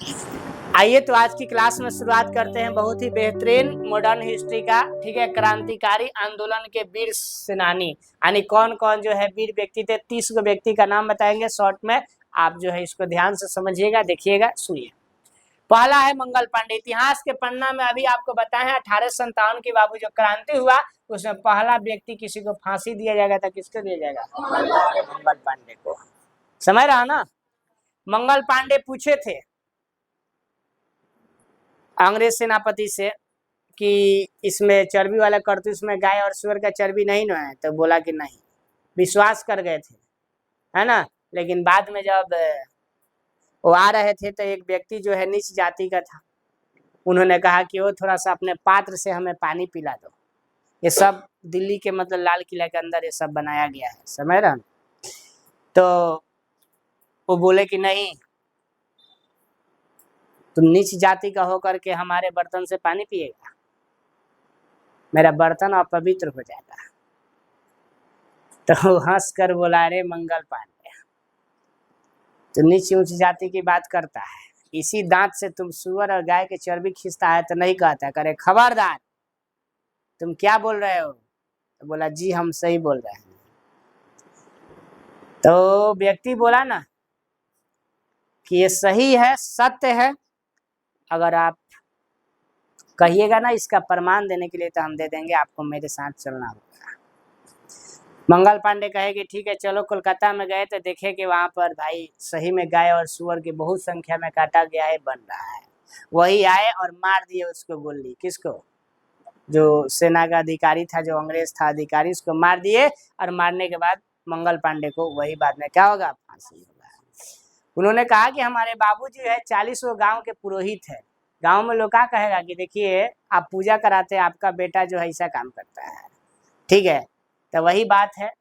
आइए तो आज की क्लास में शुरुआत करते हैं बहुत ही बेहतरीन मॉडर्न हिस्ट्री का। ठीक है, क्रांतिकारी आंदोलन के वीर सेनानी यानी कौन कौन जो है वीर व्यक्ति थे। 30 गो व्यक्ति का नाम बताएंगे शॉर्ट में। आप जो है इसको ध्यान से समझिएगा, देखिएगा, सुनिए। पहला है मंगल पांडे। इतिहास के पन्ना में अभी आपको बताए 1857 की बाबू जो क्रांति हुआ उसमें पहला व्यक्ति किसी को फांसी दिया जाएगा था, किसको दिया जाएगा? मंगल पांडे को। समझ रहा ना? मंगल पांडे पूछे थे अंग्रेज सेनापति से कि इसमें चर्बी वाला करतूस में गाय और सुअर का चर्बी नहीं ना है, तो बोला कि नहीं। विश्वास कर गए थे, है ना। लेकिन बाद में जब वो आ रहे थे तो एक व्यक्ति जो है नीच जाति का था, उन्होंने कहा कि वो थोड़ा सा अपने पात्र से हमें पानी पिला दो। ये सब दिल्ली के मतलब लाल किला के अंदर ये सब बनाया गया है, समझ रहे? तो वो बोले कि नहीं, तुम नीच जाति का होकर के हमारे बर्तन से पानी पिएगा, मेरा बर्तन अपवित्र हो जाएगा। तो हंस कर बोला, रे मंगल पांडे, तो नीच ऊंच जाति की बात करता है, इसी दांत से तुम सुअर और गाय के चर्बी खींचता है तो नहीं कहता, करे खबरदार तुम क्या बोल रहे हो? तो बोला जी हम सही बोल रहे हैं। तो व्यक्ति बोला ना कि ये सही है, सत्य है, अगर आप कहिएगा ना इसका प्रमाण देने के लिए तो हम दे देंगे, आपको मेरे साथ चलना होगा। मंगल पांडे कहे कि ठीक है चलो। कोलकाता में गए तो देखे कि वहां पर भाई सही में गाय और सुअर की बहुत संख्या में काटा गया है, बन रहा है। वही आए और मार दिए उसको गोली। किसको? जो सेना का अधिकारी था, जो अंग्रेज था अधिकारी, उसको मार दिए। और मारने के बाद मंगल पांडे को वही बाद में क्या होगा? फांसी होगा। उन्होंने कहा कि हमारे बाबूजी है 40 गांव के पुरोहित है। गांव में लोग क्या कहेगा कि देखिए आप पूजा कराते हैं, आपका बेटा जो है ऐसा काम करता है। ठीक है, तो वही बात है,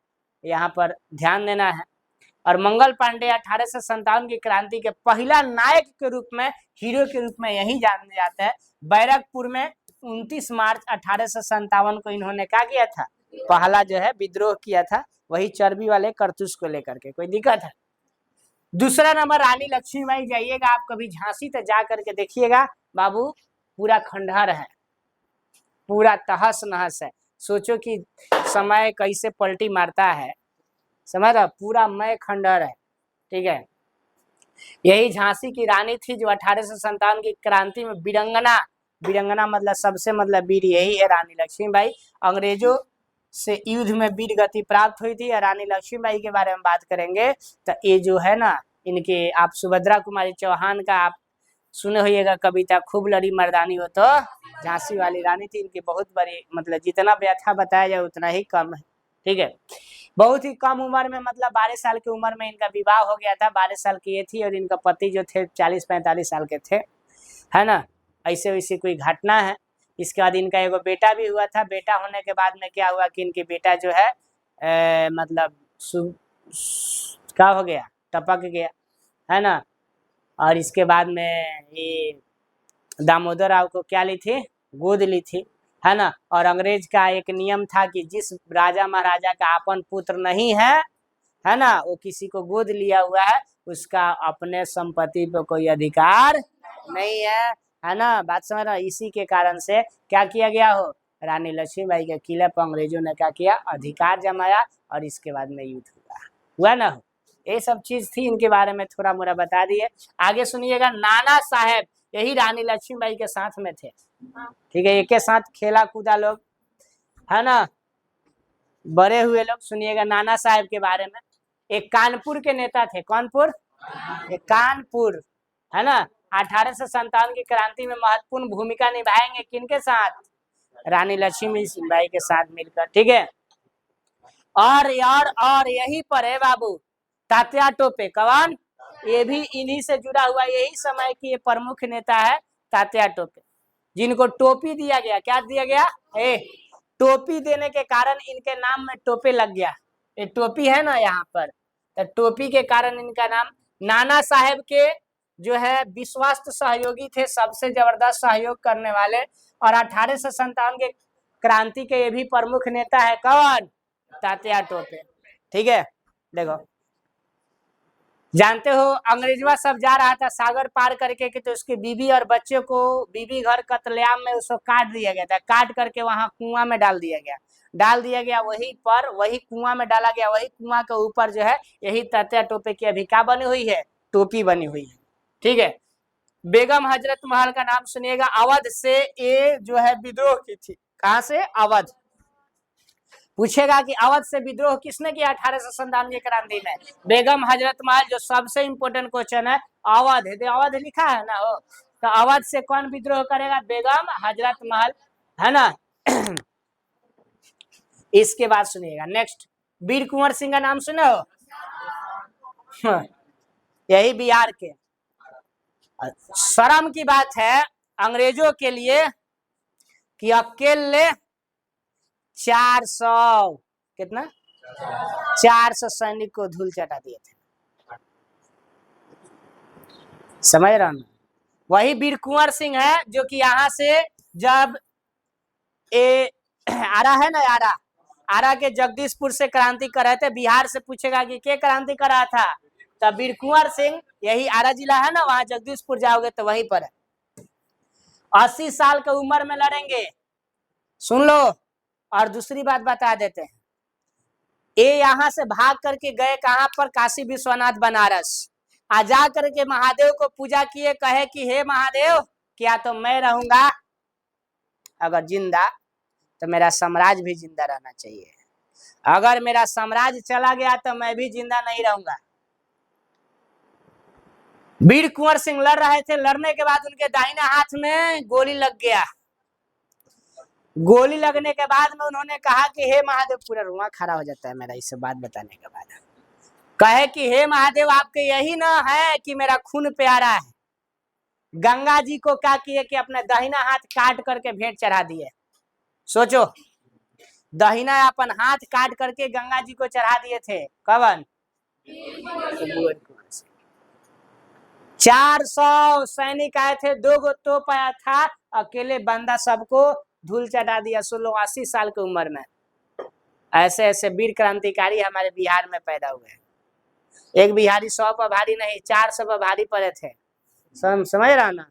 यहाँ पर ध्यान देना है। और मंगल पांडे 1857 की क्रांति के पहला नायक के रूप में, हीरो के रूप में यही जाने जाते हैं। बैरकपुर में 29 मार्च 1857 को इन्होंने क्या किया था? पहला जो है विद्रोह किया था, वही चर्बी वाले करतूस को लेकर के। कोई दिक्कत है? दूसरा नंबर रानी लक्ष्मीबाई। जाइएगा आप कभी झांसी तो जा करके देखिएगा बाबू, पूरा खंडहर है, पूरा तहस नहस है। सोचो कि समय कैसे पलटी मारता है, समझ रहा? पूरा मय खंडहर है। ठीक है, यही झांसी की रानी थी जो 1857 की क्रांति में वीरंगना, वीरंगना मतलब सबसे मतलब वीर यही है, रानी लक्ष्मीबाई। अंग्रेजों से युद्ध में वीर गति प्राप्त हुई थी। और रानी लक्ष्मीबाई के बारे में बात करेंगे तो ये जो है ना, इनके आप सुभद्रा कुमारी चौहान का आप सुने होइएगा कविता, खूब लड़ी मर्दानी हो तो झांसी वाली रानी थी। इनकी बहुत बड़ी मतलब जितना व्यथा बताया जाए उतना ही कम है। ठीक है, बहुत ही कम उम्र में मतलब 12 साल की उम्र में इनका विवाह हो गया था। 12 साल की ये थी और इनका पति जो थे 40-45 साल के थे, है ना। ऐसे वैसे कोई घटना है। इसके बाद इनका एगो बेटा भी हुआ था। बेटा होने के बाद में क्या हुआ कि इनके बेटा जो है मतलब क्या हो गया, टपक गया, है ना। और इसके बाद में ये दामोदर राव को क्या ली थी? गोद ली थी, है ना। और अंग्रेज का एक नियम था कि जिस राजा महाराजा का अपन पुत्र नहीं है ना, वो किसी को गोद लिया हुआ है, उसका अपने संपत्ति पे कोई अधिकार नहीं है ना। बात समझ रहा? इसी के कारण से क्या किया गया हो, रानी लक्ष्मीबाई के किले पर अंग्रेजों ने क्या किया? अधिकार जमाया। और इसके बाद में युद्ध हुआ ना हो। ये सब चीज थी, इनके बारे में थोड़ा मोड़ा बता दिए। आगे सुनिएगा। नाना साहेब यही रानी लक्ष्मीबाई के साथ में थे। ठीक है, एक के साथ खेला कूदा लोग, है ना, बड़े हुए लोग। सुनिएगा नाना साहेब के बारे में। एक कानपुर के नेता थे। कानपुर, एक कानपुर, है ना। 1857 की क्रांति में महत्वपूर्ण भूमिका निभाएंगे किनके साथ? रानी लक्ष्मीबाई के साथ मिलकर। ठीक है, और यही पर है बाबू तात्या टोपे। कौन? ये भी इन्हीं से जुड़ा हुआ, यही समय की ये प्रमुख नेता है तात्या टोपे, जिनको टोपी दिया गया। क्या दिया गया? टोपी देने के कारण इनके नाम में टोपे लग गया। ये टोपी है ना यहाँ पर, तो टोपी के कारण इनका नाम। नाना साहेब के जो है विश्वस्त सहयोगी थे, सबसे जबरदस्त सहयोग करने वाले। और 1857 के क्रांति के ये भी प्रमुख नेता है। कौन? तात्या टोपे। ठीक है, देखो जानते हो अंग्रेजवा सब जा रहा था सागर पार करके कि तो उसकी बीवी और बच्चे को बीबी घर कत्लेआम में उसको काट दिया गया था, काट करके वहां कुआं में डाल दिया गया, वहीं पर वही कुआं में डाला गया, वही कुआं के ऊपर जो है यही तात्या टोपे की अभी क्या बनी हुई है, टोपी बनी हुई है। ठीक है, बेगम हजरत महल का नाम सुनिएगा, अवध से ये जो है विद्रोह की थी। कहां से? अवध। पूछेगा कि अवध से विद्रोह किसने किया 1897 की क्रांति में? बेगम हजरत महल। जो सबसे इंपोर्टेंट क्वेश्चन है, अवध है, अवध लिखा है ना हो, तो अवध से कौन विद्रोह करेगा? बेगम हजरत महल, है ना। इसके बाद सुनिएगा नेक्स्ट, वीर कुंवर सिंह का नाम सुने हो? यही बिहार के। शर्म की बात है अंग्रेजों के लिए कि अकेले 400 कितना 400 सैनिक को धूल चटा दिए थे, समझ रहा ना। वही वीर कुंवर सिंह है जो कि यहाँ से जब आरा है ना, आरा के जगदीशपुर से क्रांति कर रहे थे, बिहार से पूछेगा कि के क्रांति कर रहा था, तब वीर कुंवर सिंह, यही आरा जिला है ना, वहां जगदीशपुर जाओगे तो वहीं पर है। 80 साल की उम्र में लड़ेंगे, सुन लो। और दूसरी बात बता देते हैं, ये यहाँ से भाग करके गए कहां पर? काशी विश्वनाथ बनारस। आ जा करके महादेव को पूजा किए, कहे कि हे महादेव, क्या तो मैं रहूंगा अगर जिंदा तो मेरा साम्राज्य भी जिंदा रहना चाहिए, अगर मेरा साम्राज्य चला गया तो मैं भी जिंदा नहीं रहूंगा। वीर कुंवर सिंह लड़ रहे थे, लड़ने के बाद उनके दाहिने हाथ में गोली लग गया। गोली लगने के बाद में उन्होंने कहा कि हे महादेव, पूरा रुआ खड़ा हो जाता है मेरा इससे बात बताने के बाद, कहे कि हे महादेव, आपके यही ना है कि मेरा खून प्यारा है। गंगा जी को क्या किए कि अपने दाहिना हाथ काट करके भेंट चढ़ा दिए। सोचो, दाहिना अपन हाथ काट करके गंगा जी को चढ़ा दिए थे, कवन? 400 सैनिक आए थे, 2 गो तोप आया था, अकेले बंदा सबको धूल चटा दिया 80 साल की उम्र में। ऐसे ऐसे वीर क्रांतिकारी हमारे बिहार में पैदा हुए। एक बिहारी 100 पर भारी नहीं, 400 पर भारी पड़े थे, समझ रहा ना।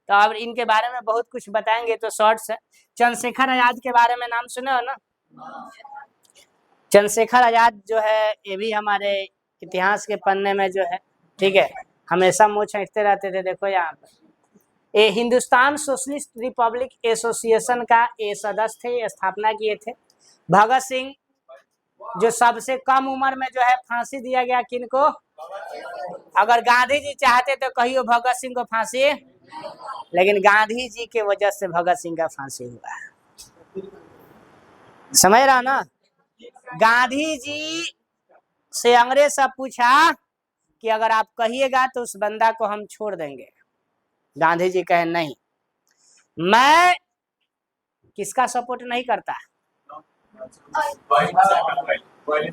तो अब इनके बारे में बहुत कुछ बताएंगे, तो शॉर्ट से चंद्रशेखर आजाद के बारे में नाम सुने हो ना? चंद्रशेखर आजाद जो है ये भी हमारे इतिहास के पन्ने में जो है, ठीक है, हमेशा मुंह छेंकते रहते थे। देखो यहाँ पर ये हिंदुस्तान सोशलिस्ट रिपब्लिक एसोसिएशन का ये सदस्य थे, ये स्थापना किए थे। भगत सिंह जो सबसे कम उम्र में जो है फांसी दिया गया, किनको? अगर गांधी जी चाहते तो कहियो भगत सिंह को फांसी, लेकिन गांधी जी के वजह से भगत सिंह का फांसी हुआ, समझ रहा ना। गांधी जी से अंग्रेज सब पूछा कि अगर आप कहिएगा तो उस बंदा को हम छोड़ देंगे। गांधी जी कहे नहीं, मैं किसका सपोर्ट नहीं करता,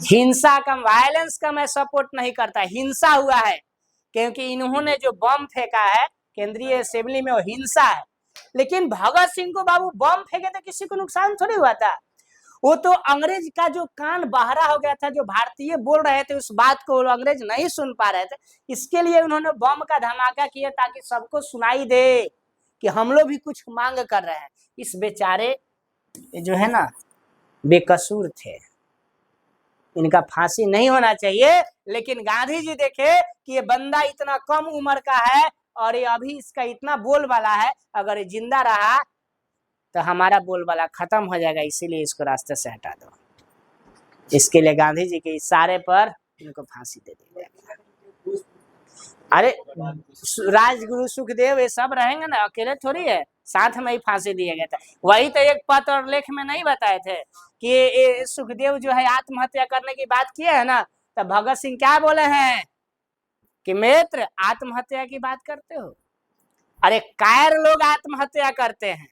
हिंसा का, वायलेंस का मैं सपोर्ट नहीं करता। हिंसा हुआ है क्योंकि इन्होंने जो बम फेंका है केंद्रीय असेंबली में, वो हिंसा है। लेकिन भगत सिंह को बाबू बम फेंके तो किसी को नुकसान थोड़ी हुआ था, वो तो अंग्रेज का जो कान बहरा हो गया था, जो भारतीय बोल रहे थे उस बात को अंग्रेज नहीं सुन पा रहे थे, इसके लिए उन्होंने बम का धमाका किया ताकि सबको सुनाई दे कि हम लोग भी कुछ मांग कर रहे हैं। इस बेचारे जो है ना बेकसूर थे, इनका फांसी नहीं होना चाहिए। लेकिन गांधी जी देखे कि ये बंदा इतना कम उम्र का है और ये अभी इसका इतना बोलबाला है, अगर ये जिंदा रहा तो हमारा बोलबाला खत्म हो जाएगा, इसीलिए इसको रास्ते से हटा दो। इसके लिए गांधी जी के इशारे पर इनको फांसी दे दी जाएगी। अरे राजगुरु सुखदेव ये सब रहेंगे ना, अकेले थोड़ी है, साथ में ही फांसी दिया गया था। वही तो एक पत्र और लेख में नहीं बताए थे कि ये सुखदेव जो है आत्महत्या करने की बात किए है ना, तो भगत सिंह क्या बोले हैं कि मित्र आत्महत्या की बात करते हो? अरे कायर लोग आत्महत्या करते हैं,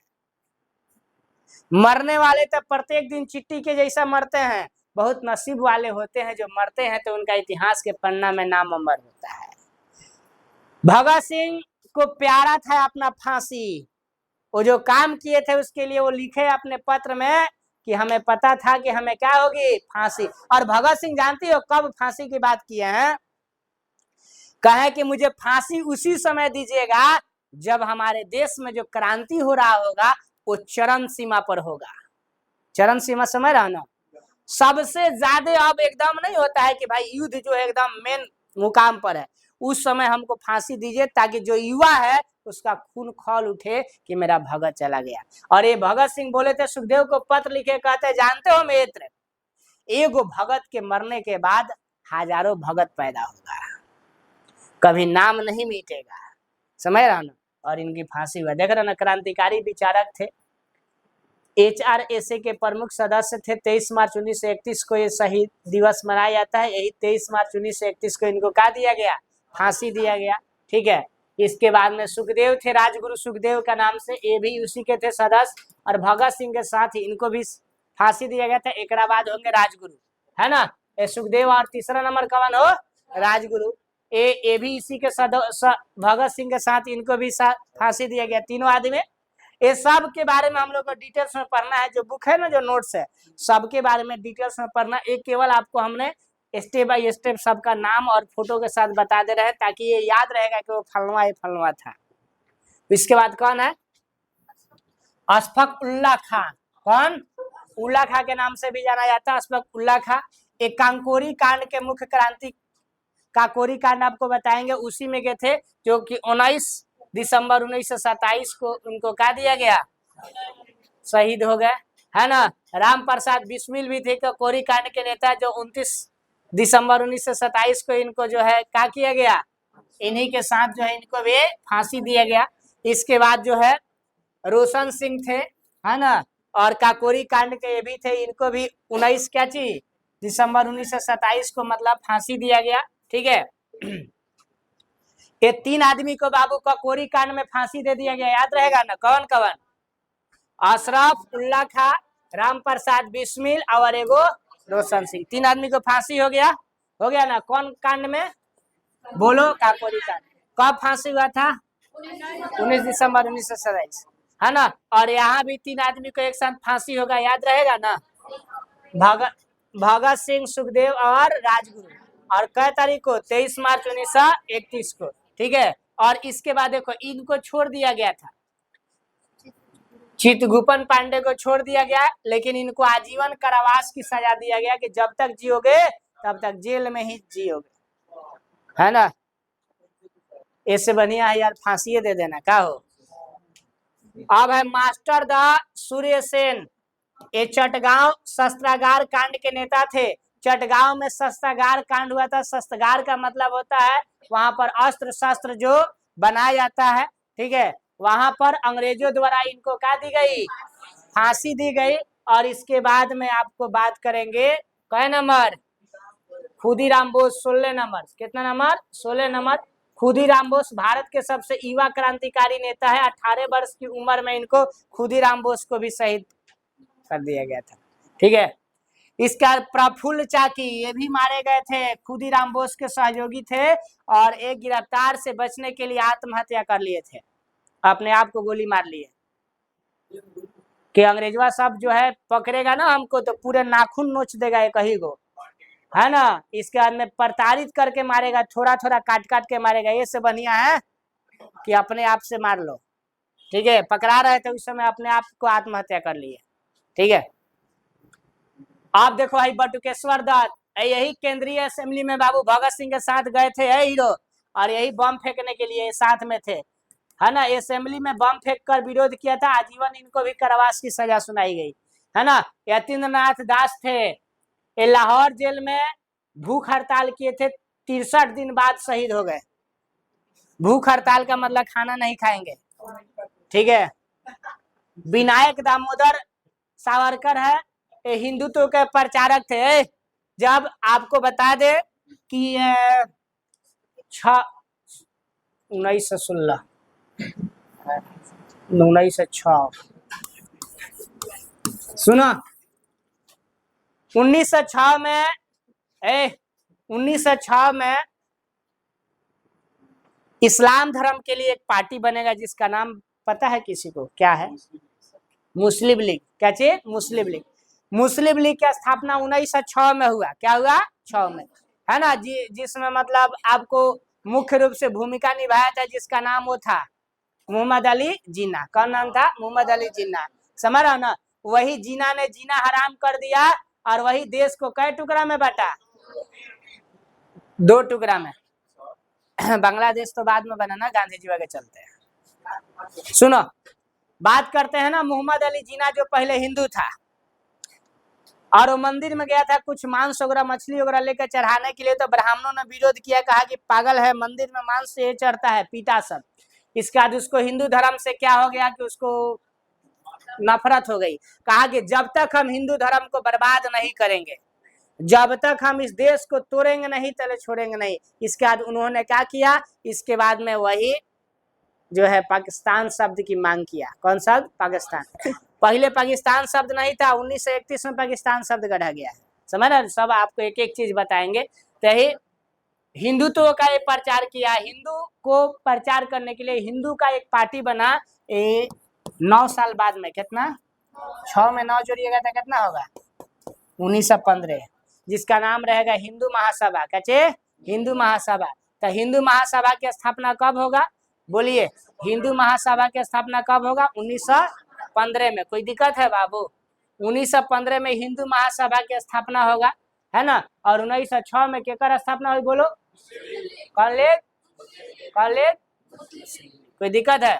मरने वाले तो प्रत्येक दिन चिट्टी के जैसा मरते हैं। बहुत नसीब वाले होते हैं जो मरते हैं तो उनका इतिहास के पन्ना में नाम अमर होता है। भगत सिंह को प्यारा था अपना फांसी, वो जो काम किए थे उसके लिए वो लिखे अपने पत्र में कि हमें पता था कि हमें क्या होगी, फांसी। और भगत सिंह जानती हो कब फांसी की बात किए हैं? कहे कि मुझे फांसी उसी समय दीजिएगा जब हमारे देश में जो क्रांति हो रहा होगा वो चरम सीमा पर होगा। चरम सीमा समझ रहा ना, सबसे ज्यादा अब एकदम नहीं होता है कि भाई युद्ध जो है एकदम मेन मुकाम पर है, उस समय हमको फांसी दीजिए ताकि जो युवा है उसका खून खौल उठे कि मेरा भगत चला गया। और ये भगत सिंह बोले थे, सुखदेव को पत्र लिखे, कहते जानते हो मित्र, एगो भगत के मरने के बाद हजारों भगत पैदा होगा, कभी नाम नहीं मिटेगा। समझ रहा ना। और इनकी फांसी हुआ, देख रहे ना, क्रांतिकारी विचारक थे, HRSA के प्रमुख सदस्य थे। 23 मार्च 1931 को ये शहीद दिवस मनाया जाता है। यही 23 मार्च 1931 को इनको क्या दिया गया, फांसी दिया गया। ठीक है, इसके बाद में सुखदेव थे, राजगुरु सुखदेव का नाम से, ये भी उसी के थे सदस्य। और भगत सिंह के साथ ही इनको भी फांसी दिया गया था। एक बाद होंगे राजगुरु, है ना, ये सुखदेव। और तीसरा नंबर कौन हो, राजगुरु। ये भी इसी के भगत सिंह के साथ इनको भी फांसी दिया गया, तीनों आदमी। ये सब के बारे में हम लोग को डिटेल्स में पढ़ना है, जो बुक है ना, जो नोट्स है, सबके बारे में डिटेल्स में पढ़ना। एक केवल आपको हमने स्टेप बाय स्टेप सबका नाम और फोटो के साथ बता दे रहे हैं ताकि ये याद रहेगा कि वो फलवा ये फलवा था। इसके बाद कौन है, अशफाक उल्लाह खां। कौन, उल्लाह खां के नाम से भी जाना जाता है, अशफाक उल्लाह खां। एक कांकोरी कांड के मुख्य क्रांति, काकोरी कांड आपको बताएंगे, उसी में गए थे, जो कि 19 दिसंबर 1927 को उनको क्या दिया गया, शहीद हो गए, है ना। राम प्रसाद बिस्मिल भी थे काकोरी कांड के नेता, जो 29 दिसंबर 1927 को इनको जो है क्या किया गया, इन्हीं के साथ जो है इनको भी फांसी दिया गया। इसके बाद जो है रोशन सिंह थे, है ना, और काकोरी कांड के ये भी थे, इनको भी 19 क्या चीज दिसंबर 1927 को मतलब फांसी दिया गया। ठीक है, ये 3 आदमी को बाबू काकोरी कांड में फांसी दे दिया गया, याद रहेगा ना, कौन कौन, अशरफ उल्लाह खां, राम प्रसाद बिस्मिल और एगो रोशन सिंह। 3 आदमी को फांसी हो गया ना। कौन कांड में, बोलो, काकोरी कांड। कब फांसी हुआ था, 19 दिसंबर 1927, है ना। और यहाँ भी 3 आदमी को एक साथ फांसी होगा, याद रहेगा ना, भगत सिंह, सुखदेव और राजगुरु। और कै तारीख को, 23 मार्च 1931 को। ठीक है, और इसके बाद देखो इनको छोड़ दिया गया था, चित्रगुप्त पांडे को छोड़ दिया गया, लेकिन इनको आजीवन कारावास की सजा दिया गया कि जब तक जियोगे तब तक जेल में ही जियोगे, है ना। इससे बढ़िया है यार फांसी दे देना, क्या हो। अब है मास्टर द सूर्य सेन, ये चटगांव शस्त्रागार कांड के नेता थे। चटगांव में शस्त्रागार कांड हुआ था। शस्त्रागार का मतलब होता है वहां पर अस्त्र शस्त्र जो बनाया जाता है। ठीक है, वहां पर अंग्रेजों द्वारा इनको क्या दी गई, फांसी दी गई। और इसके बाद में आपको बात करेंगे कै नंबर, खुदीराम बोस 16 नंबर। कितना नंबर, 16 नंबर। खुदीराम बोस भारत के सबसे युवा क्रांतिकारी नेता है। 18 वर्ष की उम्र में इनको खुदीराम बोस को भी शहीद कर दिया गया था। ठीक है, इसका प्रफुल्ल चाकी, ये भी मारे गए थे, खुदीराम बोस के सहयोगी थे, और एक गिरफ्तार से बचने के लिए आत्महत्या कर लिए थे, अपने आप को गोली मार लिए कि अंग्रेजवा सब जो है पकड़ेगा ना हमको तो पूरे नाखून नोच देगा एक ही गो, है ना। इसके बाद में प्रताड़ित करके मारेगा, थोड़ा थोड़ा काट काट के मारेगा। ये से बढ़िया है कि अपने आप से मार लो। ठीक है, पकड़ा रहे थे उस समय, अपने आप को आत्महत्या कर लिए। ठीक है, आप देखो भाई बटुकेश्वर दत्त, यही केंद्रीय असेंबली में बाबू भगत सिंह के साथ गए थे, हीरो, और यही बम फेंकने के लिए साथ में थे, है ना। असेंबली में बम फेंक कर विरोध किया था, आजीवन इनको भी कारावास की सजा सुनाई गई, है ना। यतीन्द्रनाथ दास थे, ये लाहौर जेल में भूख हड़ताल किए थे, 63 दिन बाद शहीद हो गए। भूख हड़ताल का मतलब खाना नहीं खाएंगे। ठीक है, विनायक दामोदर सावरकर है, ये हिंदुत्व के प्रचारक थे। जब आपको बता दे कि 1916 1906 सुनो, 1906 में 1906 में इस्लाम धर्म के लिए एक पार्टी बनेगा जिसका नाम पता है किसी को, क्या है, मुस्लिम लीग। क्या चाहिए, मुस्लिम लीग। मुस्लिम लीग की स्थापना 1906 में हुआ। क्या हुआ, 6 में, है ना। जिसमें मतलब आपको मुख्य रूप से भूमिका निभाया था, जिसका नाम वो था मोहम्मद अली जिन्ना। कौन नाम था? मोहम्मद अली जिन्ना। समझ रहा ना? वही जिन्ना ने जीना हराम कर दिया और वही देश को कई टुकड़ा में बांटा? 2 टुकड़ा में। बांग्लादेश तो बाद में बना ना, गांधी जी वगैरह चलते हैं। सुनो, बात करते हैं ना मोहम्मद अली जिन्ना, जो पहले हिंदू था और वो मंदिर में गया था कुछ मांस वगैरह मछली वगैरह लेकर चढ़ाने के लिए, तो ब्राह्मणों ने विरोध किया, कहा कि पागल है, मंदिर में मांस से चढ़ता है, पीटा सब। इसके बाद उसको हिंदू धर्म से क्या हो गया कि उसको नफरत हो गई। कहा कि जब तक हम हिंदू धर्म को बर्बाद नहीं करेंगे, जब तक हम इस देश को तोड़ेंगे नहीं, तले छोड़ेंगे नहीं। इसके बाद उन्होंने क्या किया? इसके बाद में वही जो है पाकिस्तान शब्द की मांग किया। कौन शब्द? पाकिस्तान। पहले पाकिस्तान शब्द नहीं था, 1931 में पाकिस्तान शब्द गढ़ा गया है। समझ रहे? सब आपको एक एक चीज बताएंगे। तो ही हिंदुत्व का एक प्रचार किया, हिंदू को प्रचार करने के लिए हिंदू का एक पार्टी बना। 9 साल बाद में, कितना 6 में 9 जोड़िएगा तो कितना होगा? 1915, जिसका नाम रहेगा हिंदू महासभा। कचे हिंदू महासभा। तो हिंदू महासभा की स्थापना कब होगा? बोलिए, हिंदू महासभा की स्थापना कब होगा? 1915 में। कोई दिक्कत है बाबू? 1915 में हिंदू महासभा की स्थापना होगा, है ना? और 1906 में केकर स्थापना हुई? बोलो, कॉलेज कॉलेज। कोई दिक्कत है?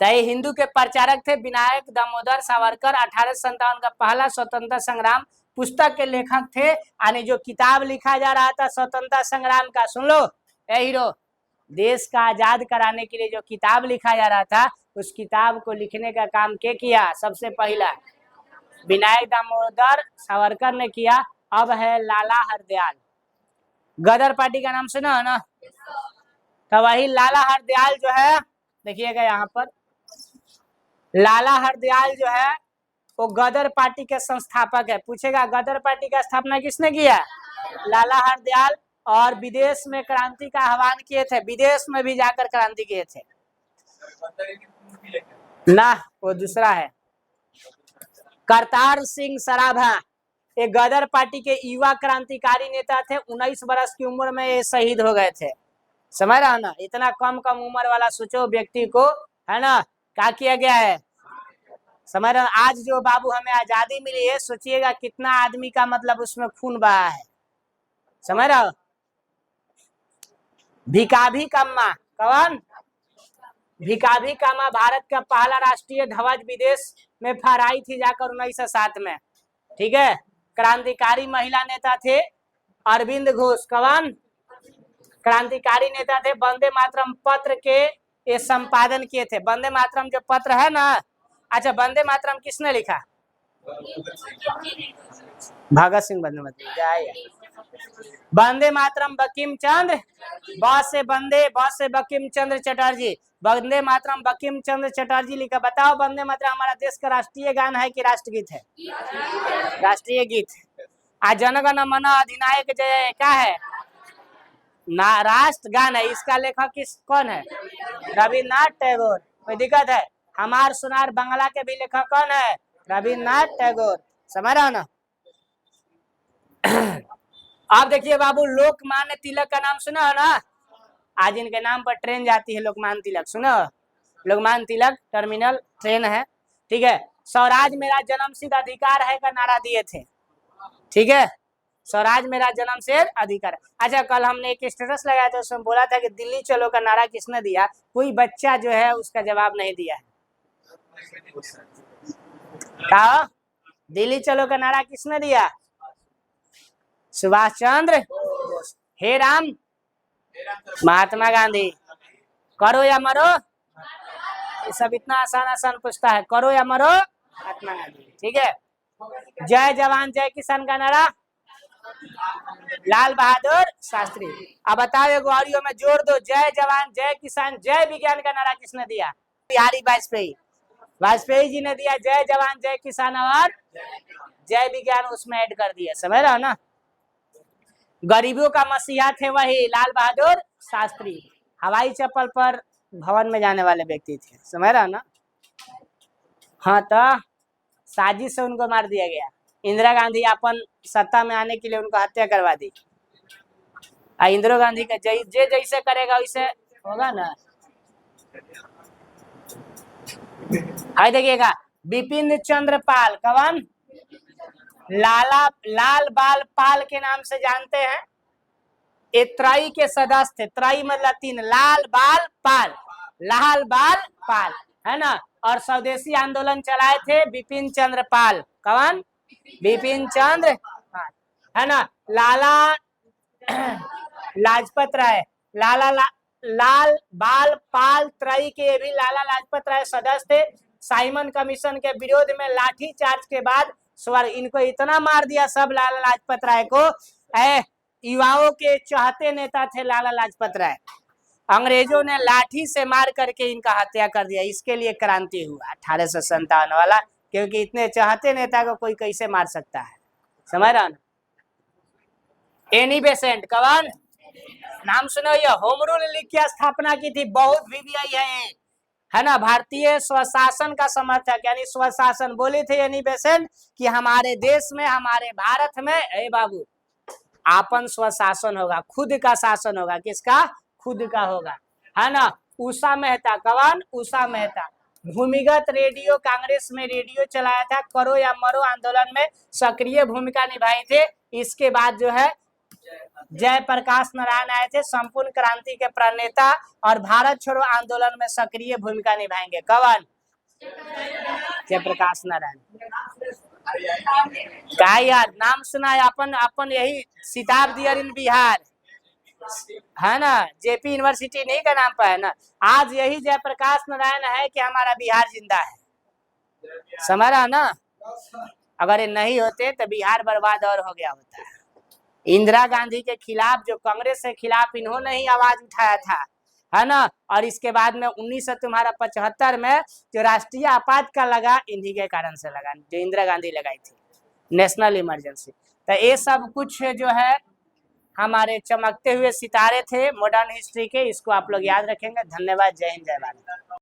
तो ये हिंदू के प्रचारक थे विनायक दामोदर सावरकर। 1857 का पहला स्वतंत्रता संग्राम पुस्तक के लेखक थे। यानी जो किताब लिखा जा रहा था स्वतंत्रता संग्राम का, सुन लो ए हीरो, देश का आजाद कराने के लिए जो किताब लिखा जा रहा था, उस किताब को लिखने का काम क्या किया? सबसे पहला विनायक दामोदर सावरकर ने किया। अब है लाला हरदयाल। गदर पार्टी का नाम सुना है ना? तो वही लाला हरदयाल जो है, देखिएगा यहाँ पर, लाला हरदयाल जो है वो गदर पार्टी के संस्थापक है। पूछेगा गदर पार्टी का स्थापना किसने किया? लाला हरदयाल। और विदेश में क्रांति का आह्वान किए थे, विदेश में भी जाकर क्रांति किए थे ना, वो दूसरा है। करतार सिंह सराभा एक गदर पार्टी के युवा क्रांतिकारी नेता थे। 19 वर्ष की उम्र में ये शहीद हो गए थे। समझ रहा ना? इतना कम उम्र वाला सोचो व्यक्ति को, है ना, क्या किया गया है? समझ रहे? आज जो बाबू हमें आजादी मिली है, सोचिएगा कितना आदमी का मतलब उसमें खून बहा है। समझ रहे हो? भिकाभी कामा, कौन? भिकाभी कामा भारत का पहला राष्ट्रीय ध्वज विदेश में फहराई थी जाकर 1907 में। ठीक है। क्रांतिकारी महिला नेता थे अरविंद घोष। कौन? क्रांतिकारी नेता थे। वंदे मातरम पत्र के ये संपादन किए थे। वंदे मातरम जो पत्र है ना, अच्छा, वंदे मातरम किसने लिखा? भगत सिंह वंदे मातरम। वंदे मातरम बंकिम चंद्र, ब से वंदे, ब से बंकिम चंद्र चटर्जी। वंदे मातरम बंकिम चंद्र चटर्जी लिखा। बताओ, वंदे मातरम हमारा देश का राष्ट्रीय गान है कि राष्ट्रगीत है? राष्ट्रीय गीत। आज जनगण मन अधिनायक जय क्या है ना, राष्ट्रगान है। इसका लेखक कौन है? रविन्द्रनाथ टैगोर। कोई दिक्कत है? हमार सुनार बंगला के भी लेखक कौन है? रविन्द्रनाथ टैगोर। समझ रहा हो ना? आप देखिए बाबू, लोकमान्य तिलक का नाम सुना है ना? आज इनके नाम पर ट्रेन जाती है, लोकमान्य तिलक। सुनो, लोकमान्य तिलक टर्मिनल ट्रेन है। ठीक है। स्वराज मेरा जन्मसिद्ध अधिकार है का नारा दिए थे। ठीक है, स्वराज मेरा जन्म से अधिकार। अच्छा, कल हमने एक स्टेटस लगाया था, उसमें बोला था कि दिल्ली चलो का नारा किसने दिया? कोई बच्चा जो है उसका जवाब नहीं दिया है। क्या दिल्ली चलो का नारा किसने दिया? सुभाष चंद्र। हे राम, महात्मा गांधी। करो या मरो, ये सब इतना आसान आसान पूछता है। करो या मरो, महात्मा गांधी। ठीक है। जय जवान जय किसान का नारा लाल बहादुर शास्त्री। अब बताओ, एगो ऑडियो में जोड़ दो, जय जवान जय किसान जय विज्ञान का नारा किसने दिया? बिहारी वाजपेयी। वाजपेयी जी ने दिया जय जवान जय किसान और जय विज्ञान, उसमें ऐड कर दिया। समझ रहे हो ना? गरीबों का मसीहा थे वही लाल बहादुर शास्त्री। हवाई चप्पल पर भवन में जाने वाले व्यक्ति थे। समझ रहे हो ना? हाँ, तो साजिश से उनको मार दिया गया। इंदिरा गांधी अपन सत्ता में आने के लिए उनको हत्या करवा दी। इंदिरा गांधी का जैसे करेगा वैसे होगा ना। हाय देखिएगा, बिपिन चंद्र पाल, कौन? लाल बाल पाल के नाम से जानते हैं। ये त्राई के सदस्य थे, त्राई मतलब 3, लाल बाल पाल, है ना। और स्वदेशी आंदोलन चलाए थे बिपिन चंद्र पाल, कौन? बिपिन चंद्र पाल, है ना। लाला लाजपत राय, लाल बाल पाल त्रयी के भी लाला लाजपत राय सदस्य थे। साइमन कमीशन के विरोध में लाठी चार्ज के बाद स्वर्ग, इनको इतना मार दिया सब लाला लाजपत राय को। युवाओं के चाहते नेता थे लाला लाजपत राय, अंग्रेजों ने लाठी से मार करके इनका हत्या कर दिया। इसके लिए क्रांति हुआ 1857 वाला, क्योंकि इतने चाहते नेता को कोई कैसे मार सकता है, समझ रहा ना। एनी बेसेंट, कौन? नाम सुनो, ये होम रूल लीग की स्थापना की थी, बहुत VVI है ना। भारतीय स्वशासन का समर्थक, यानी स्वशासन बोली थी एनी बेसेंट कि हमारे देश में, हमारे भारत में, ए बाबू, आपन स्वशासन होगा, खुद का शासन होगा। किसका? खुद का होगा, है ना। उषा मेहता, कौन? उषा मेहता, भूमिगत रेडियो, कांग्रेस में रेडियो चलाया था, करो या मरो आंदोलन में सक्रिय भूमिका निभाई थे। इसके बाद जो है जयप्रकाश नारायण आए थे, संपूर्ण क्रांति के प्रणेता, और भारत छोड़ो आंदोलन में सक्रिय भूमिका निभाएंगे, कौन? जयप्रकाश नारायण। का यार नाम सुना है, अपन यही शताब्दी इन बिहार, है ना। जेपी यूनिवर्सिटी नहीं का नाम पर है ना। आज यही जयप्रकाश नारायण है कि हमारा बिहार जिंदा है, समझ रहा ना। अगर ये नहीं होते तो बिहार बर्बाद और हो गया होता है। इंदिरा गांधी के खिलाफ, जो कांग्रेस के खिलाफ इन्होंने ही आवाज उठाया था, है ना। और इसके बाद में 1975 में जो राष्ट्रीय आपातकाल लगा, इन्हीं के कारण से लगा, जो इंदिरा गांधी लगाई थी, नेशनल इमरजेंसी। तो ये सब कुछ जो है हमारे चमकते हुए सितारे थे मॉडर्न हिस्ट्री के, इसको आप लोग याद रखेंगे। धन्यवाद, जय हिंद, जय भारत।